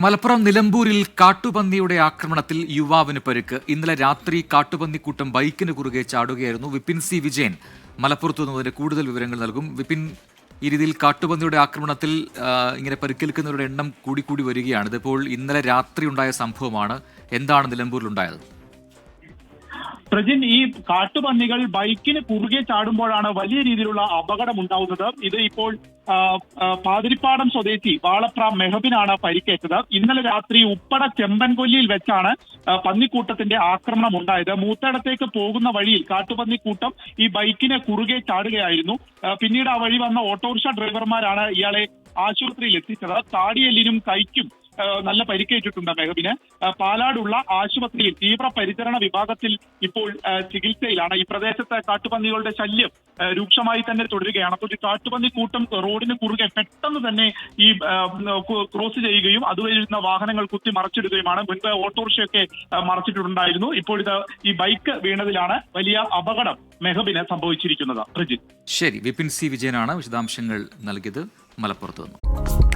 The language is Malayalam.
മലപ്പുറം നിലമ്പൂരിൽ കാട്ടുപന്നിയുടെ ആക്രമണത്തിൽ യുവാവിന് പരിക്ക്. ഇന്നലെ രാത്രി കാട്ടുപന്നിക്കൂട്ടം ബൈക്കിന് കുറുകെ ചാടുകയായിരുന്നു. വിപിൻ സി വിജയൻ മലപ്പുറത്തു നിന്നതിന്റെ കൂടുതൽ വിവരങ്ങൾ നൽകും. വിപിൻ, ഈ രീതിയിൽ കാട്ടുപന്നിയുടെ ആക്രമണത്തിൽ ഇങ്ങനെ പരിക്കേൽക്കുന്നവരുടെ എണ്ണം കൂടി വരികയാണ്. ഇതിപ്പോൾ ഇന്നലെ രാത്രി ഉണ്ടായ സംഭവമാണ്. എന്താണ് നിലമ്പൂരിലുണ്ടായത്? പ്രജിൻ, ഈ കാട്ടുപന്നികൾ ബൈക്കിന് കുറുകെ ചാടുമ്പോഴാണ് വലിയ രീതിയിലുള്ള അപകടം ഉണ്ടാവുന്നത്. ഇത് ഇപ്പോൾ പാതിരിപ്പാടം സ്വദേശി വാളപ്ര മെഹബിനാണ് പരിക്കേറ്റത്. ഇന്നലെ രാത്രി ഉപ്പട ചെമ്പൻകൊല്ലിയിൽ വെച്ചാണ് പന്നിക്കൂട്ടത്തിന്റെ ആക്രമണം ഉണ്ടായത്. മൂത്തേടത്തേക്ക് പോകുന്ന വഴിയിൽ കാട്ടുപന്നിക്കൂട്ടം ഈ ബൈക്കിന് കുറുകെ ചാടുകയായിരുന്നു. പിന്നീട് ആ വഴി വന്ന ഓട്ടോറിക്ഷ ഡ്രൈവർമാരാണ് ഇയാളെ ആശുപത്രിയിൽ എത്തിച്ചത്. താടിയെല്ലിനും കൈക്കും നല്ല പരിക്കേറ്റിട്ടുണ്ട് മെഹബിന്. പാലാടുള്ള ആശുപത്രിയിൽ തീവ്രപരിചരണ വിഭാഗത്തിൽ ഇപ്പോൾ ചികിത്സയിലാണ്. ഈ പ്രദേശത്തെ കാട്ടുപന്നികളുടെ ശല്യം രൂക്ഷമായി തന്നെ തുടരുകയാണ്. അപ്പോൾ ഈ കാട്ടുപന്നി കൂട്ടം റോഡിന് കുറുകെ പെട്ടെന്ന് തന്നെ ഈ ക്രോസ് ചെയ്യുകയും അതുവഴി വരുന്ന വാഹനങ്ങൾ കുത്തി മറച്ചിടുകയുമാണ്. മുൻപ് ഓട്ടോറിക്ഷയൊക്കെ മറച്ചിട്ടുണ്ടായിരുന്നു. ഇപ്പോൾ ഇത് ഈ ബൈക്ക് വീണതിലാണ് വലിയ അപകടം മെഹബിന് സംഭവിച്ചിരിക്കുന്നത്. പ്രജിത്ത്, ശരി. വിപിൻ സി വിജയനാണ് വിശദാംശങ്ങൾ നൽകിയത് മലപ്പുറത്ത് നിന്ന്.